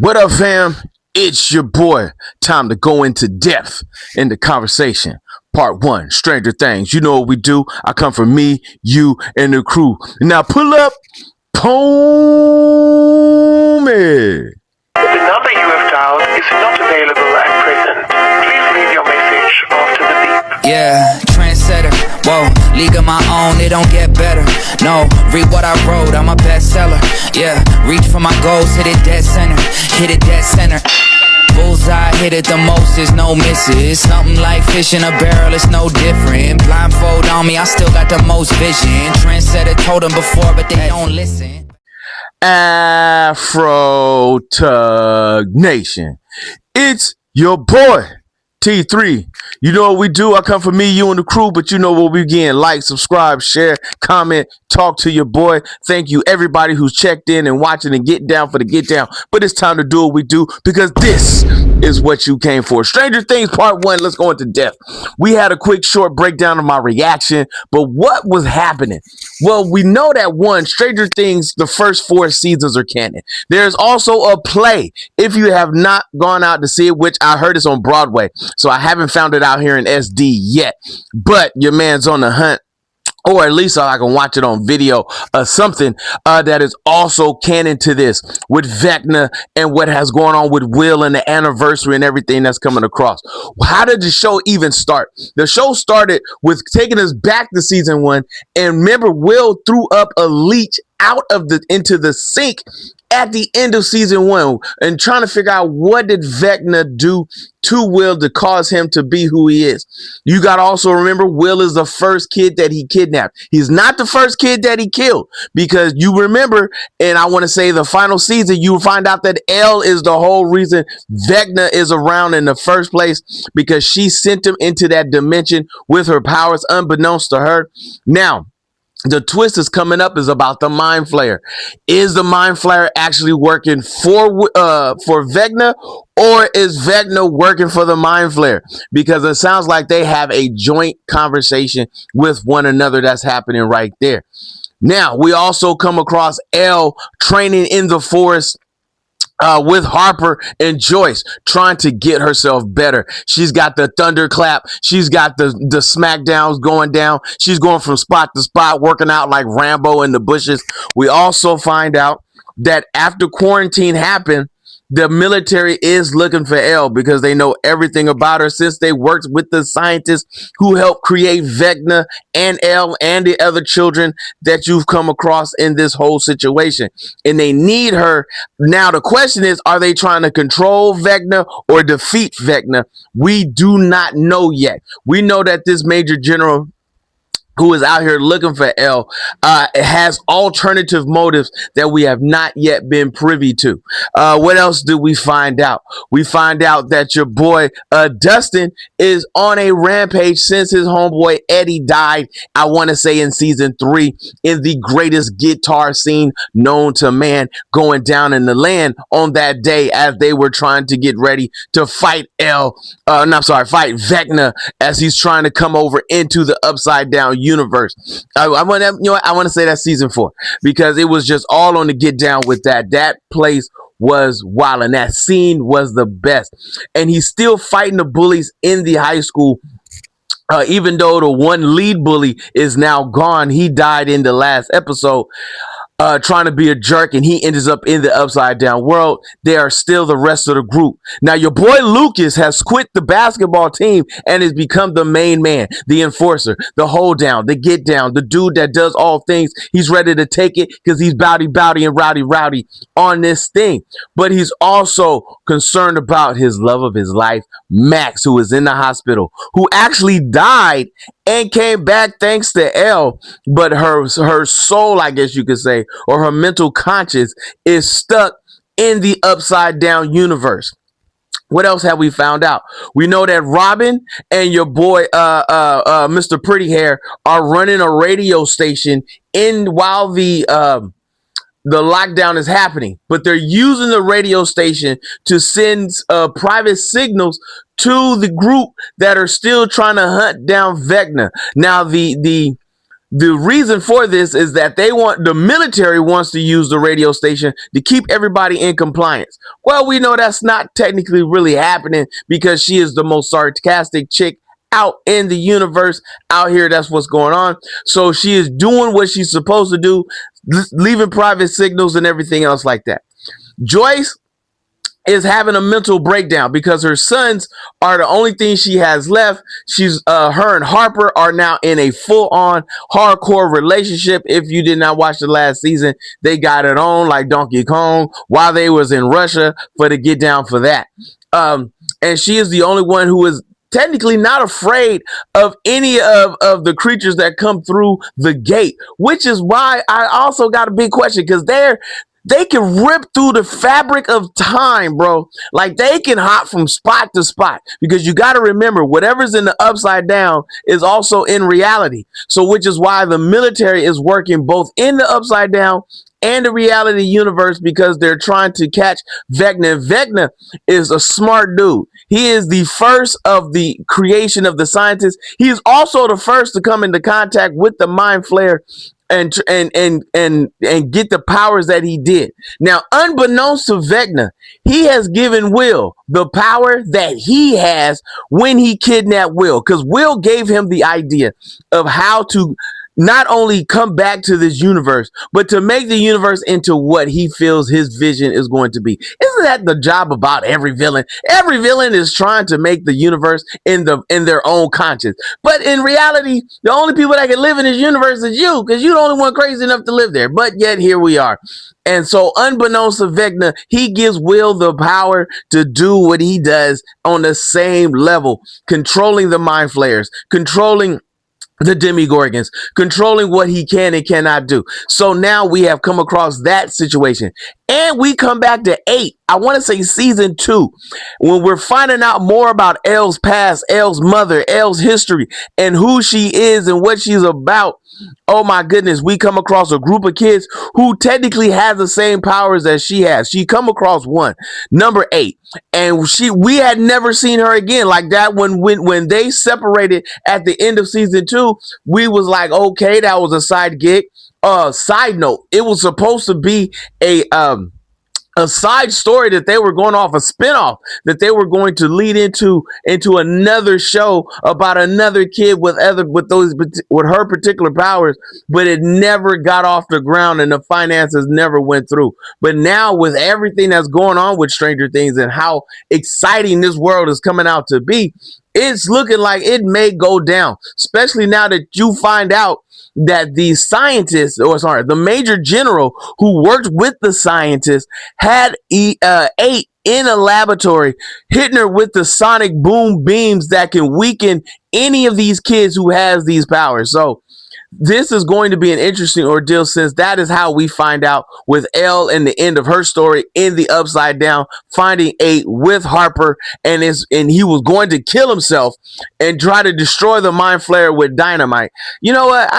What up, fam? It's your boy. Time to go into depth in the conversation. Part one, Stranger Things. You know what we do. I come from me, you, and the crew. Now pull up, Pony. The number you have dialed is not available at present. Please leave your message after the beep. Yeah, trendsetter, whoa, league of my own, it don't get better. No, read what I wrote, I'm a bestseller. Yeah, reach for my goals, hit it dead center, hit it dead center. Bullseye, hit it the most, there's no misses. Something like fish in a barrel, it's no different. Blindfold on me, I still got the most vision. Trendsetter told them before, but they don't listen. Afro Tug Nation. It's your boy, T3. You know what we do. I come from me, you, and the crew, but you know what we getting. Like, subscribe, share, comment, talk to your boy. Thank you, everybody who's checked in and watching and getting down for the get down. But it's time to do what we do because this is what you came for. Stranger Things Part 1. Let's go into depth. We had a quick short breakdown of my reaction, but what was happening? Well, we know that one, Stranger Things, the first 4 seasons are canon. There's also a play. If you have not gone out to see it, which I heard is on Broadway, so I haven't found it out here in SD yet, but your man's on the hunt, or at least I can watch it on video or something that is also canon to this with Vecna and what has going on with Will and the anniversary and everything that's coming across. How did the show even start? The show started with taking us back to season 1, and remember, Will threw up a leech out of into the sink at the end of season 1 and trying to figure out what did Vecna do to Will to cause him to be who he is. You got to also remember, Will is the first kid that he kidnapped. He's not the first kid that he killed, because you remember, and I want to say the final season, you find out that Elle is the whole reason Vecna is around in the first place, because she sent him into that dimension with her powers unbeknownst to her. Now, the twist is coming up is about the Mind Flayer. Is the Mind Flayer actually working for Vecna, or is Vecna working for the Mind Flayer? Because it sounds like they have a joint conversation with one another that's happening right there. Now, we also come across Elle training in the forest with Harper and Joyce, trying to get herself better. She's got the thunderclap. She's got the smackdowns going down. She's going from spot to spot, working out like Rambo in the bushes. We also find out that after quarantine happened, the military is looking for Elle because they know everything about her, since they worked with the scientists who helped create Vecna and Elle and the other children that you've come across in this whole situation. And they need her. Now, the question is, are they trying to control Vecna or defeat Vecna? We do not know yet. We know that this Major General who is out here looking for Elle, has alternative motives that we have not yet been privy to. What else do we find out? We find out that your boy Dustin is on a rampage since his homeboy Eddie died, I want to say in season 3, in the greatest guitar scene known to man, going down in the land on that day as they were trying to get ready to fight fight Vecna, as he's trying to come over into the upside down universe. I want to say that's season 4, because it was just all on the get down with that. That place was wild, and that scene was the best. And he's still fighting the bullies in the high school. Even though the one lead bully is now gone, he died in the last episode. Trying to be a jerk, and he ends up in the upside down world. They are still the rest of the group. Now, your boy Lucas has quit the basketball team and has become the main man, the enforcer, the hold down, the get down, the dude that does all things. He's ready to take it because he's bowdy and rowdy on this thing. But he's also concerned about his love of his life, Max, who is in the hospital, who actually died and came back thanks to Elle, but her soul, I guess you could say, or her mental conscience, is stuck in the upside down universe. What else have we found out? We know that Robin and your boy Mr. Pretty Hair are running a radio station while the lockdown is happening, but they're using the radio station to send private signals to the group that are still trying to hunt down Vecna. Now, the the reason for this is that the military wants to use the radio station to keep everybody in compliance. Well, we know that's not technically really happening because she is the most sarcastic chick out in the universe out here. That's what's going on. So she is doing what she's supposed to do, leaving private signals and everything else like that. Joyce is having a mental breakdown because her sons are the only thing she has left. Her and Harper are now in a full-on hardcore relationship. If you did not watch the last season, they got it on like Donkey Kong while they was in Russia for to get down for that. And she is the only one who is technically not afraid of any of the creatures that come through the gate, which is why I also got a big question, because they can rip through the fabric of time, bro. Like, they can hop from spot to spot, because you got to remember, whatever's in the upside down is also in reality. So which is why the military is working both in the upside down and the reality universe, because they're trying to catch Vecna. Vecna is a smart dude. He is the first of the creation of the scientists. He is also the first to come into contact with the Mind Flayer and get the powers that he did. Now, unbeknownst to Vecna, he has given Will the power that he has when he kidnapped Will, because Will gave him the idea of how to not only come back to this universe, but to make the universe into what he feels his vision is going to be. Isn't that the job about every villain? Every villain is trying to make the universe in their own conscience. But in reality, the only people that can live in this universe is you, because you're the only one crazy enough to live there. But yet here we are. And so unbeknownst to Vecna, he gives Will the power to do what he does on the same level, controlling the Mind Flayers, controlling the Demigorgons, controlling what he can and cannot do. So now we have come across that situation, and we come back to 8. I want to say season 2, when we're finding out more about Elle's past, Elle's mother, Elle's history, and who she is and what she's about. Oh my goodness, we come across a group of kids who technically have the same powers as she has. She come across one, number 8, and we had never seen her again like that. When they separated at the end of season 2, we was like, okay, that was a side gig. Side note, it was supposed to be a side story that they were going off, a spinoff that they were going to lead into another show about another kid with her particular powers, but it never got off the ground and the finances never went through. But now, with everything that's going on with Stranger Things and how exciting this world is coming out to be, it's looking like it may go down, especially now that you find out that the major general who worked with the scientists had 8 in a laboratory, hitting her with the sonic boom beams that can weaken any of these kids who has these powers. So this is going to be an interesting ordeal, since that is how we find out with Elle and the end of her story in the upside down, finding 8 with Harper, and he was going to kill himself and try to destroy the Mind Flayer with dynamite. You know what?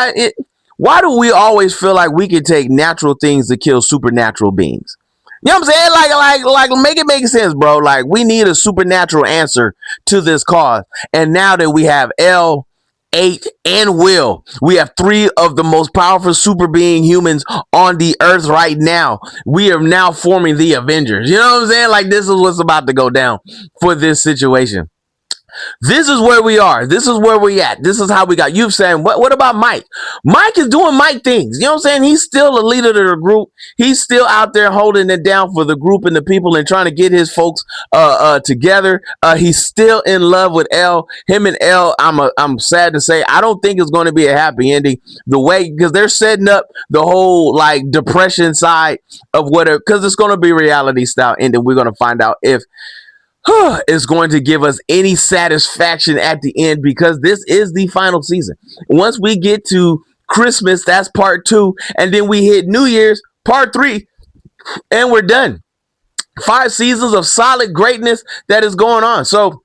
Why do we always feel like we can take natural things to kill supernatural beings? You know what I'm saying? Like, make it make sense, bro. Like, we need a supernatural answer to this cause. And now that we have Elle, 8, and Will, we have 3 of the most powerful super being humans on the earth right now. We are now forming the Avengers. You know what I'm saying? Like, this is what's about to go down for this situation. This is where we are. This is where we at. This is how we got. You've saying, what about Mike? Mike is doing Mike things. You know what I'm saying? He's still a leader of the group. He's still out there holding it down for the group and the people and trying to get his folks together. He's still in love with Elle. Him and Elle, I'm sad to say, I don't think it's going to be a happy ending. The way, because they're setting up the whole like depression side of whatever, because it's going to be reality style ending. We're going to find out if is going to give us any satisfaction at the end, because this is the final season. Once we get to Christmas, that's part 2, and then we hit New Year's, part 3, and we're done. 5 seasons of solid greatness that is going on. So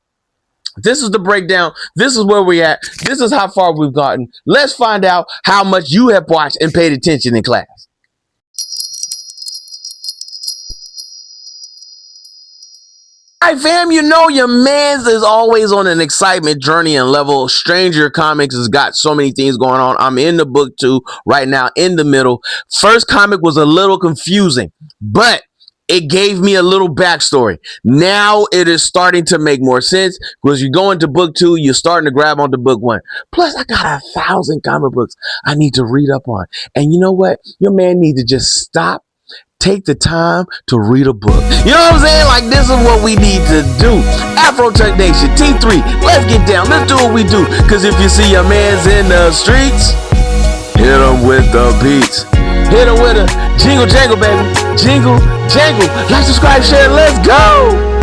this is the breakdown. This is where we're at. This is how far we've gotten. Let's find out how much you have watched and paid attention in class. Right, fam, you know your man's is always on an excitement journey and level. Stranger Comics has got so many things going on. I'm in the book 2 right now, in the middle. First comic was a little confusing, but it gave me a little backstory. Now it is starting to make more sense because you go into book 2, you're starting to grab onto book 1. Plus, I got 1,000 comic books I need to read up on. And you know what? Your man needs to just stop. Take the time to read a book. You know what I'm saying? Like, this is what we need to do. Afro Tech Nation, T3, let's get down. Let's do what we do. Because if you see your man's in the streets, hit him with the beats. Hit him with a jingle jangle, baby. Jingle jangle. Like, subscribe, share. Let's go.